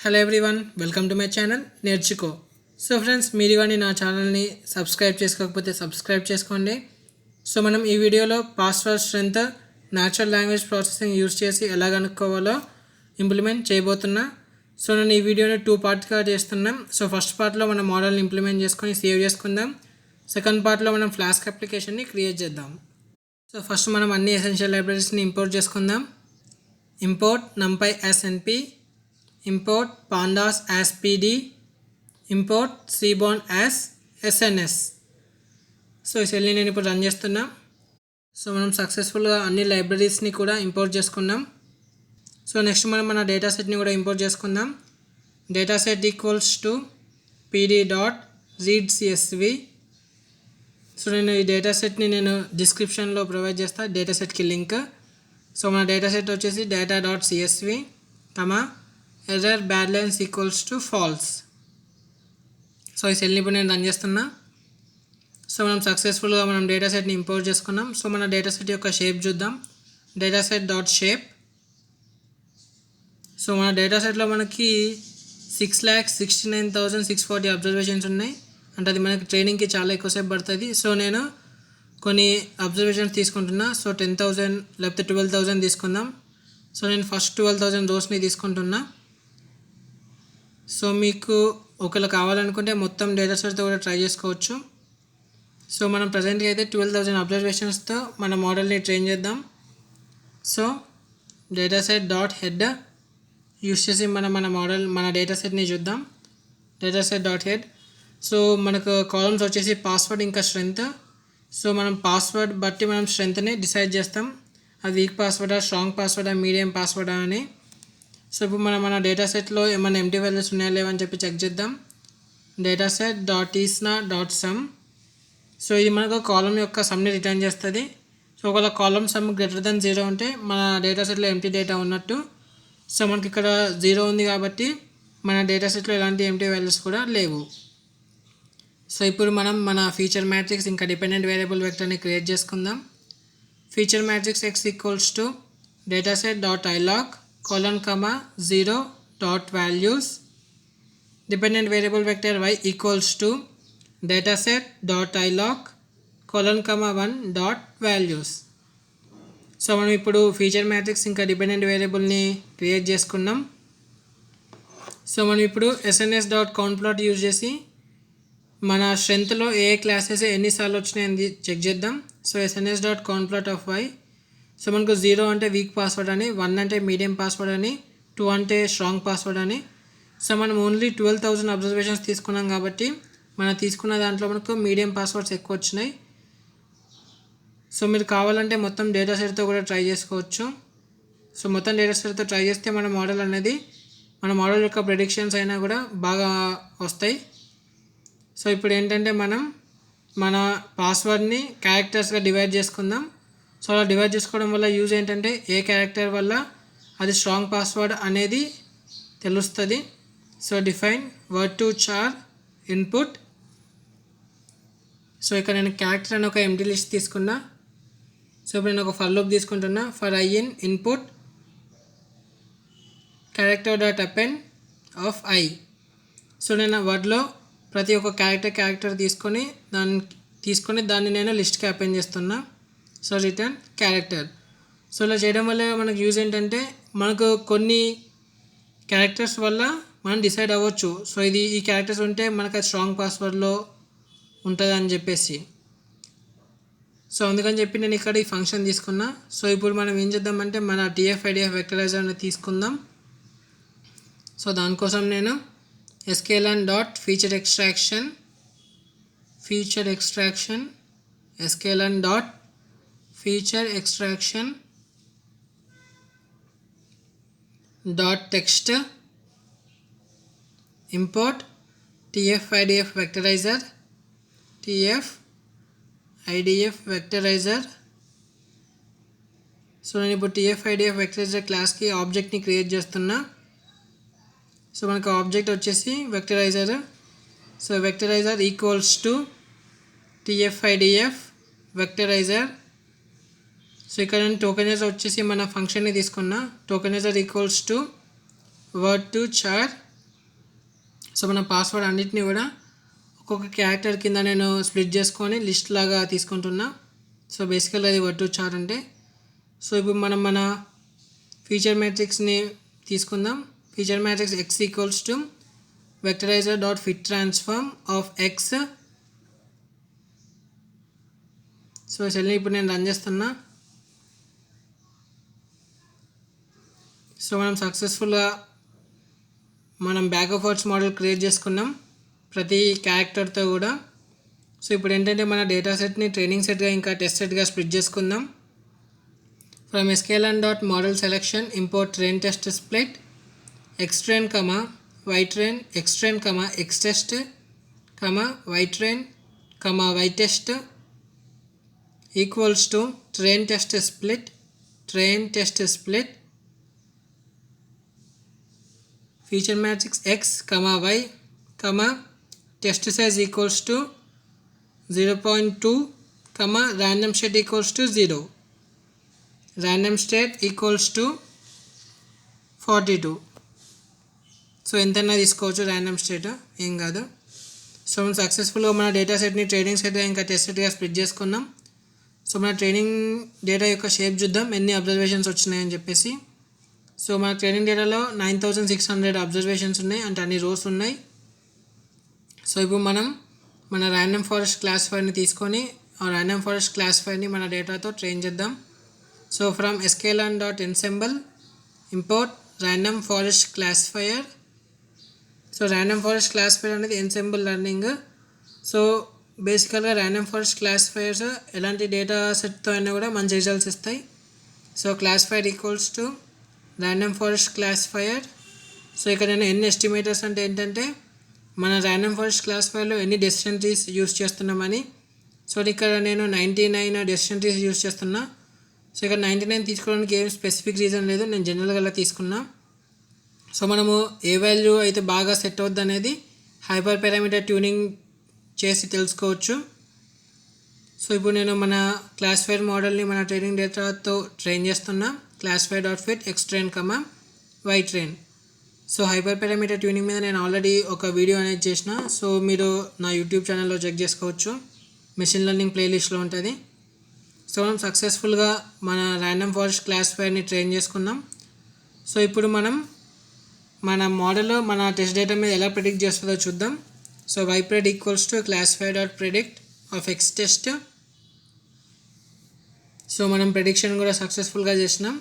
Hello everyone, welcome to my channel నేర్చుకో. So friends, మీరు కానీ నా ఛానల్ని సబ్స్క్రైబ్ చేసుకోకపోతే సబ్స్క్రైబ్ చేసుకోండి. సో మనం ఈ వీడియోలో password strength natural language processing use చేసి ఎలా కనుక్కోవాలో ఇంప్లిమెంట్ చేయబోతున్నా. సో నేను ఈ వీడియోని 2 పార్ట్గా చేస్తున్నాం. సో ఫస్ట్ పార్ట్లో మనం మోడల్ని ఇంప్లిమెంట్ చేసుకొని సేవ్ చేసుకుందాం. సెకండ్ పార్ట్లో మనం ఫ్లాస్క్ అప్లికేషన్ని క్రియేట్ చేద్దాం. సో ఫస్ట్ మనం అన్ని ఎసెన్షియల్ లైబ్రరీస్ని ఇంపోర్ట్ చేసుకుందాం. Import numpy as np, import pandas as pd, import seaborn as sns. So ఈ సెల్ని నేను ఇప్పుడు రన్ చేస్తున్నా. సో మనం సక్సెస్ఫుల్గా అన్ని లైబ్రరీస్ని కూడా ఇంపోర్ట్ చేసుకున్నాం. సో నెక్స్ట్ మనం మన డేటా సెట్ని కూడా ఇంపోర్ట్ చేసుకుందాం. Data set equals to pd.readcsv. So నేను ఈ డేటా సెట్ని నేను డిస్క్రిప్షన్లో ప్రొవైడ్ చేస్తాను, డేటా సెట్కి లింక్. సో మన డేటా సెట్ వచ్చేసి data.csv, error bad lines equals to false. So ఈ సెల్ని ఇప్పుడు నేను రన్ చేస్తున్నా. సో మనం సక్సెస్ఫుల్గా మనం డేటా సెట్ని ఇంపోర్ట్ చేసుకున్నాం. సో మన డేటా సెట్ యొక్క షేప్ చూద్దాం. Data set dot shape. So మన డేటా సెట్లో మనకి 6,69,640 అబ్జర్వేషన్స్ ఉన్నాయి. అంటే అది మనకి ట్రైనింగ్కి చాలా ఎక్కువసేపు పడుతుంది. సో నేను కొన్ని అబ్జర్వేషన్స్ తీసుకుంటున్నా. సో 10,000 లేకపోతే 12,000 తీసుకుందాం. సో నేను ఫస్ట్ 12,000 రోస్ని తీసుకుంటున్నా. సో మీకు ఒకవేళ కావాలనుకుంటే మొత్తం డేటా సెట్తో కూడా ట్రై చేసుకోవచ్చు. సో మనం ప్రజెంట్గా అయితే 12,000 అబ్జర్వేషన్స్తో మన మోడల్ని ట్రైన్ చేద్దాం. So data set dot head use చేసి మన మోడల్ మన డేటా సెట్ని చూద్దాం. Data set dot head. So మనకు కాలమ్స్ వచ్చేసి పాస్వర్డ్ ఇంకా స్ట్రెంత్. సో మనం పాస్వర్డ్ బట్టి మనం స్ట్రెంత్ని డిసైడ్ చేస్తాం. అది వీక్ పాస్వర్డా, స్ట్రాంగ్ పాస్వర్డా, మీడియం పాస్వర్డా అని. సో ఇప్పుడు మన డేటా సెట్లో ఏమైనా ఎంటీ వాల్యూస్ ఉన్నాయా లేవని చెప్పి చెక్ చేద్దాం. Data set dot isna dot sum. So ఇది మనకు కాలం యొక్క సమ్ని రిటర్న్ చేస్తుంది. సో ఒకవేళ కాలం సమ్ గ్రేటర్ దెన్ 0 ఉంటే మన డేటా సెట్లో ఎంటీ డేటా ఉన్నట్టు. సో మనకి ఇక్కడ 0 ఉంది కాబట్టి మన డేటా సెట్లో ఎలాంటి ఎంటీ వాల్యూస్ కూడా లేవు. సో ఇప్పుడు మనం మన ఫీచర్ మ్యాట్రిక్స్ ఇంకా డిపెండెంట్ వేరియబుల్ వెక్టర్ని క్రియేట్ చేసుకుందాం. Feature matrix x equals to data set dot iloc :0 dot values. Dependent variable vector y equals to data set dot iloc :1 dot values. So మనం ఇప్పుడు ఫీచర్ మ్యాట్రిక్స్ ఇంకా dependent వేరియబుల్ని create చేసుకున్నాం. So మనం ఇప్పుడు sns dot count plot use చేసి మన స్ట్రెంత్లో ఏ క్లాసెస్ ఎన్నిసార్లు వచ్చినాయని చెక్ చేద్దాం. So sns dot count plot of y. So మనకు 0 అంటే వీక్ పాస్వర్డ్ అని, 1 అంటే మీడియం పాస్వర్డ్ అని, 2 అంటే స్ట్రాంగ్ పాస్వర్డ్ అని. సో మనం ఓన్లీ 12,000 అబ్జర్వేషన్స్ తీసుకున్నాం కాబట్టి మనం తీసుకున్న దాంట్లో మనకు మీడియం పాస్వర్డ్స్ ఎక్కువ వచ్చినాయి. సో మీరు కావాలంటే మొత్తం డేటా సెట్తో కూడా ట్రై చేసుకోవచ్చు. సో మొత్తం డేటా సెట్తో ట్రై చేస్తే మన మోడల్ యొక్క ప్రెడిక్షన్స్ అయినా కూడా బాగా వస్తాయి. సో ఇప్పుడు ఏంటంటే మనం మన పాస్వర్డ్ని క్యారెక్టర్స్గా డివైడ్ చేసుకుందాం. సో అలా డివైడ్ చేసుకోవడం వల్ల యూజ్ ఏంటంటే ఏ క్యారెక్టర్ వల్ల అది స్ట్రాంగ్ పాస్వర్డ్ అనేది తెలుస్తుంది. So define word to char input. So ఇక్కడ నేను క్యారెక్టర్ అని ఒక ఎంటీ లిస్ట్ తీసుకున్నా. సో ఇప్పుడు నేను ఒక ఫర్ లూప్ తీసుకుంటున్నా. For I in input character dot append of I. So నేను వర్డ్లో ప్రతి ఒక్క క్యారెక్టర్ తీసుకొని దాన్ని నేను లిస్ట్కి అపెండ్ చేస్తున్నా. So return character. సో ఇలా చేయడం వల్ల మనకు యూజ్ ఏంటంటే మనకు కొన్ని క్యారెక్టర్స్ వల్ల మనం డిసైడ్ అవ్వచ్చు. సో ఈ క్యారెక్టర్స్ ఉంటే మనకు అది స్ట్రాంగ్ పాస్వర్డ్లో ఉంటుంది అని చెప్పేసి. సో అందుకని చెప్పి నేను ఇక్కడ ఈ ఫంక్షన్ తీసుకున్నా. సో ఇప్పుడు మనం ఏం చేద్దామంటే మన TF-IDF వెక్టరైజర్ని తీసుకుందాం. సో దానికోసం నేను sklearn dot feature extraction sklearn dot feature extraction dot text import TF-IDF vectorizer so నేను ఇప్పుడు TF-IDF వెక్టరైజర్ క్లాస్కి ఆబ్జెక్ట్ని క్రియేట్ చేస్తున్నా. సో మనకు ఆబ్జెక్ట్ వచ్చేసి vectorizer. So vectorizer equals to TF-IDF vectorizer. So ఇక్కడ నేను టోకెనైజర్ వచ్చేసి మన ఫంక్షన్ని తీసుకున్నా. Tokenizer equals to word to char so మన పాస్వర్డ్ అన్నిటిని కూడా ఒక్కొక్క క్యారెక్టర్ కింద నేను స్ప్లిట్ చేసుకొని లిస్ట్ లాగా తీసుకుంటున్నా. సో బేసికల్గా అది వర్డ్ టు చార్ అంటే. సో ఇప్పుడు మనం మన ఫీచర్ మ్యాట్రిక్స్ని తీసుకుందాం. Feature matrix x equals to vectorizer dot fit transform of x. So సెల్ని ఇప్పుడు నేను రన్ చేస్తున్నా. సో మనం సక్సెస్ఫుల్గా మనం bag of words model create చేసుకున్నాం ప్రతి క్యారెక్టర్తో కూడా. సో ఇప్పుడు ఏంటంటే మన డేటా సెట్ని ట్రైనింగ్ సెట్గా ఇంకా టెస్ట్ సెట్గా స్ప్లిట్ చేసుకుందాం. From sklearn dot model selection import train test split xtrain ytrain xtrain xtest ytrain ytest equals to train test split feature matrix x, y, test size equals to 0.2, random state equals to 0, random state equals to 42. So ఎంతైనా తీసుకోవచ్చు random state, ఏం కాదు. So మనం సక్సెస్ఫుల్గా మన data సెట్ని training సెట్గా ఇంకా test సెట్గా split చేసుకున్నాం. సో మన ట్రైనింగ్ డేటా యొక్క షేప్ చూద్దాం, ఎన్ని అబ్జర్వేషన్స్ వచ్చినాయని చెప్పేసి. సో మన ట్రైనింగ్ డేటాలో 9600 అబ్జర్వేషన్స్ ఉన్నాయి, అంటే అన్ని రోస్ ఉన్నాయి. సో ఇప్పుడు మనం మన ర్యాండమ్ ఫారెస్ట్ క్లాసిఫైర్ని తీసుకొని ఆ ర్యాండమ్ ఫారెస్ట్ క్లాసిఫైర్ని మన డేటాతో ట్రైన్ చేద్దాం. So from sklearn dot ensemble import random forest classifier. So random forest classifier అనేది ensemble లెర్నింగ్. సో బేసికల్గా ర్యాండమ్ ఫారెస్ట్ క్లాసిఫైయర్స్ ఎలాంటి డేటా సెట్తో అయినా కూడా మంచి రిజల్ట్స్ ఇస్తాయి. So క్లాసిఫైర్ equals to random forest classifier. So ఇక్కడ నేను ఎన్ని ఎస్టిమేటర్స్ అంటే ఏంటంటే మన ర్యాండమ్ ఫారెస్ట్ క్లాసిఫైర్లో ఎన్ని డెసిషన్ ట్రీస్ యూస్ చేస్తున్నామని. సో ఇక్కడ నేను 99 డెసిషన్ ట్రీస్ యూస్ చేస్తున్నా. సో ఇక్కడ 99 తీసుకోవడానికి ఏం స్పెసిఫిక్ రీజన్ లేదు, నేను జనరల్గా అలా తీసుకున్నా. సో మనము ఏ వాల్యూ అయితే బాగా సెట్ అవుద్ది అనేది హైపర్ పారామీటర్ ట్యూనింగ్ చేసి తెలుసుకోవచ్చు. సో ఇప్పుడు నేను మన క్లాసిఫైర్ మోడల్ని మన ట్రైనింగ్ డేటాతో ట్రైన్ చేస్తున్నా. క్లాసిఫైర్ dot fit xtrain ytrain. So hyper parameter tuning మీద నేను ఆల్రెడీ ఒక వీడియో అనేది చేసిన. సో మీరు నా యూట్యూబ్ ఛానల్లో చెక్ చేసుకోవచ్చు, మెషిన్ లెర్నింగ్ ప్లేలిస్ట్లో ఉంటుంది. సో మనం సక్సెస్ఫుల్గా మన ర్యాండమ్ ఫారెస్ట్ క్లాసిఫైర్ని ట్రైన్ చేసుకున్నాం. సో ఇప్పుడు మనం మన మోడల్ మన టెస్ట్ డేటా మీద ఎలా ప్రిడిక్ట్ చేస్తుందో చూద్దాం. So ypred equals to క్లాసిఫైర్ dot predict of xtest. So మనం ప్రిడిక్షన్ కూడా సక్సెస్ఫుల్గా చేసినాం.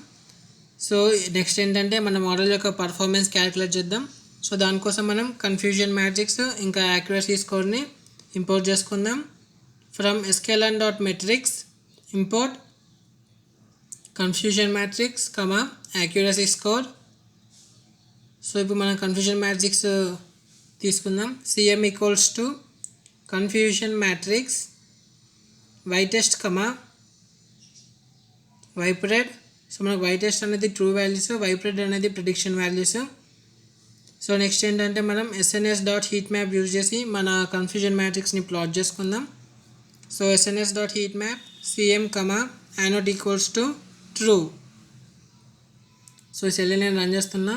సో నెక్స్ట్ ఏంటంటే మన మోడల్ యొక్క పర్ఫార్మెన్స్ క్యాలిక్యులేట్ చేద్దాం. సో దానికోసం మనం కన్ఫ్యూజన్ మ్యాట్రిక్స్ ఇంకా యాక్యురసీ స్కోర్ని ఇంపోర్ట్ చేసుకుందాం. From sklearn dot metrics import confusion matrix accuracy score. So ఇప్పుడు మనం కన్ఫ్యూజన్ మ్యాట్రిక్స్ తీసుకుందాం. cm equals to confusion matrix ytest ypred. So మనకు ytest అనేది ట్రూ వాల్యూస్, ypred అనేది ప్రిడిక్షన్ వాల్యూస్. సో నెక్స్ట్ ఏంటంటే మనం sns dot heat map use చేసి మన కన్ఫ్యూజన్ మ్యాట్రిక్స్ని ప్లాట్ చేసుకుందాం. So sns dot heat map cm anode equals to true. So cell నేను రన్ చేస్తున్నా.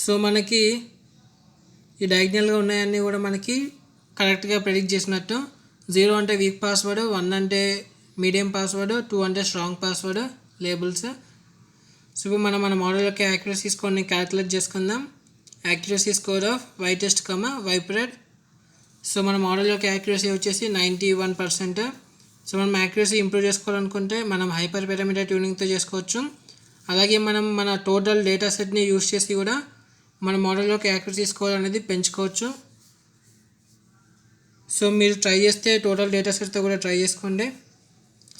సో మనకి ఈ డయాగ్నల్గా ఉన్నాయన్నీ కూడా మనకి కరెక్ట్గా ప్రెడిక్ట్ చేసినట్టు. 0 అంటే వీక్ పాస్వర్డ్, 1 అంటే మీడియం పాస్వర్డ్, 2 అంటే స్ట్రాంగ్ పాస్వర్డ్ లేబుల్స్. సో ఇప్పుడు మనం మన మోడల్ యొక్క యాక్యురసీ స్కోర్ని క్యాలిక్యులేట్ చేసుకుందాం. Accuracy score of ytest ypred. So మన మోడల్ యొక్క యాక్యురసీ వచ్చేసి 91%. సో మనం యాక్యురసీ ఇంప్రూవ్ చేసుకోవాలనుకుంటే మనం హైపర్ పారామీటర్ ట్యూనింగ్తో చేసుకోవచ్చు. అలాగే మనం మన టోటల్ డేటా సెట్ని యూస్ చేసి కూడా మన మోడల్ యొక్క యాక్యురసీ స్కోర్ అనేది పెంచుకోవచ్చు. సో మీరు ట్రై చేస్తే టోటల్ డేటా సెట్తో కూడా ట్రై చేసుకోండి.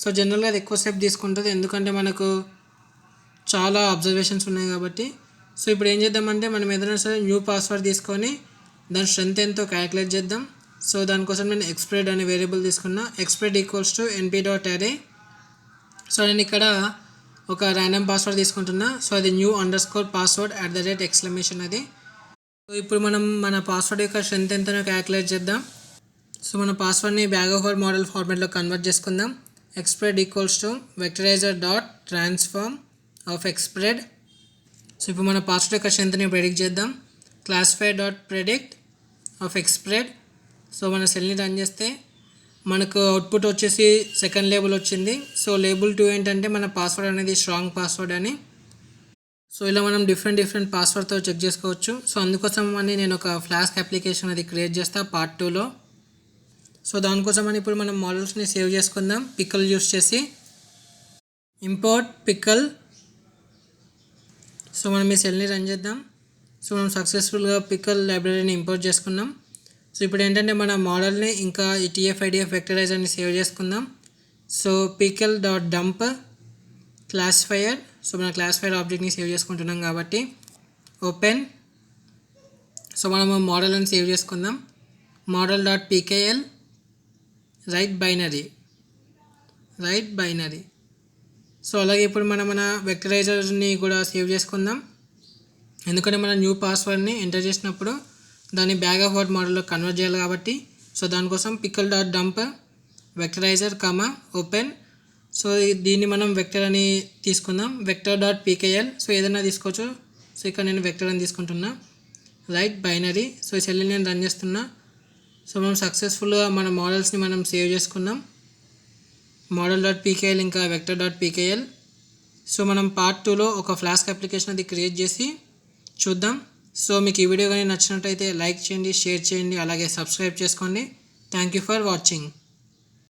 సో జనరల్గా అది ఎక్కువ సేపు తీసుకుంటుంది, ఎందుకంటే మనకు చాలా అబ్జర్వేషన్స్ ఉన్నాయి కాబట్టి. సో ఇప్పుడు ఏం చేద్దామంటే మనం ఏదైనా సరే న్యూ పాస్వర్డ్ తీసుకొని దాని స్ట్రెంత్ ఎంతో క్యాలిక్యులేట్ చేద్దాం. సో దానికోసం నేను xpred అనే వేరియబుల్ తీసుకున్నా. xpred equals to np.array. So నేను ఇక్కడ ఒక ర్యాండమ్ పాస్వర్డ్ తీసుకుంటున్నా. సో అది new_password @ అది. సో ఇప్పుడు మనం మన పాస్వర్డ్ యొక్క స్ట్రెంత్ ఎంతనో క్యాలిక్యులేట్ చేద్దాం. సో మన పాస్వర్డ్ని బ్యాగ్ ఆఫ్ వర్డ్ మోడల్ ఫార్మాట్లో కన్వర్ట్ చేసుకుందాం. xpred equals to vectorizer dot transform of xpred. So ఇప్పుడు మన పాస్వర్డ్ యొక్క స్ట్రెంత్ని ప్రెడిక్ట్ చేద్దాం. Classifier dot predict of xpred. So మన సెల్ని రన్ చేస్తే మనకు అవుట్పుట్ వచ్చేసి సెకండ్ లేబుల్ వచ్చింది. సో లేబుల్ 2 ఏంటంటే మన పాస్వర్డ్ అనేది స్ట్రాంగ్ పాస్వర్డ్ అని. సో ఇలా మనం డిఫరెంట్ పాస్వర్డ్తో చెక్ చేసుకోవచ్చు. సో అందుకోసం అని నేను ఒక ఫ్లాస్క్ అప్లికేషన్ అది క్రియేట్ చేస్తా పార్ట్ 2లో. సో దానికోసం అని ఇప్పుడు మనం మోడల్స్ని సేవ్ చేసుకుందాం పికల్ యూస్ చేసి. Import pickle. సో మనం ఈ సెల్ని రన్ చేద్దాం. సో మనం సక్సెస్ఫుల్గా పికల్ లైబ్రరీని ఇంపోర్ట్ చేసుకున్నాం. సో ఇప్పుడు ఏంటంటే మన మోడల్ని ఇంకా ఈ TF-IDF వెక్టరైజర్ని సేవ్ చేసుకుందాం. So pickle dot dump classifier. So మన క్లాసిఫైర్ ఆబ్జెక్ట్ని సేవ్ చేసుకుంటున్నాం కాబట్టి ఓపెన్. సో మనము మోడల్ని సేవ్ చేసుకుందాం. Model dot pkl right binary. So అలాగే ఇప్పుడు మన వెక్టరైజర్ని కూడా సేవ్ చేసుకుందాం. ఎందుకంటే మన న్యూ పాస్వర్డ్ని ఎంటర్ చేసినప్పుడు దాన్ని బ్యాగ్ ఆఫ్ వర్డ్ మోడల్లో కన్వర్ట్ చేయాలి కాబట్టి. సో దానికోసం pickle dot dump vectorizer open. So దీన్ని మనం వెక్టర్ అని తీసుకుందాం. Vector dot pkl. సో ఏదైనా తీసుకోవచ్చు. సో ఇక్కడ నేను వెక్టర్ అని తీసుకుంటున్నా. Right binary. సో ఈ సెల్ని నేను రన్ చేస్తున్నా. సో మనం సక్సెస్ఫుల్గా మన మోడల్స్ని మనం సేవ్ చేసుకున్నాం. మోడల్ డాట్ pkl ఇంకా వెక్టర్ డాట్ pkl. సో మనం పార్ట్ 2లో ఒక ఫ్లాస్క్ అప్లికేషన్ అది క్రియేట్ చేసి చూద్దాం. సో మీకు ఈ వీడియో కానీ నచ్చినట్టయితే లైక్ చేయండి, షేర్ చేయండి, అలాగే సబ్స్క్రైబ్ చేసుకోండి. Thank you for watching.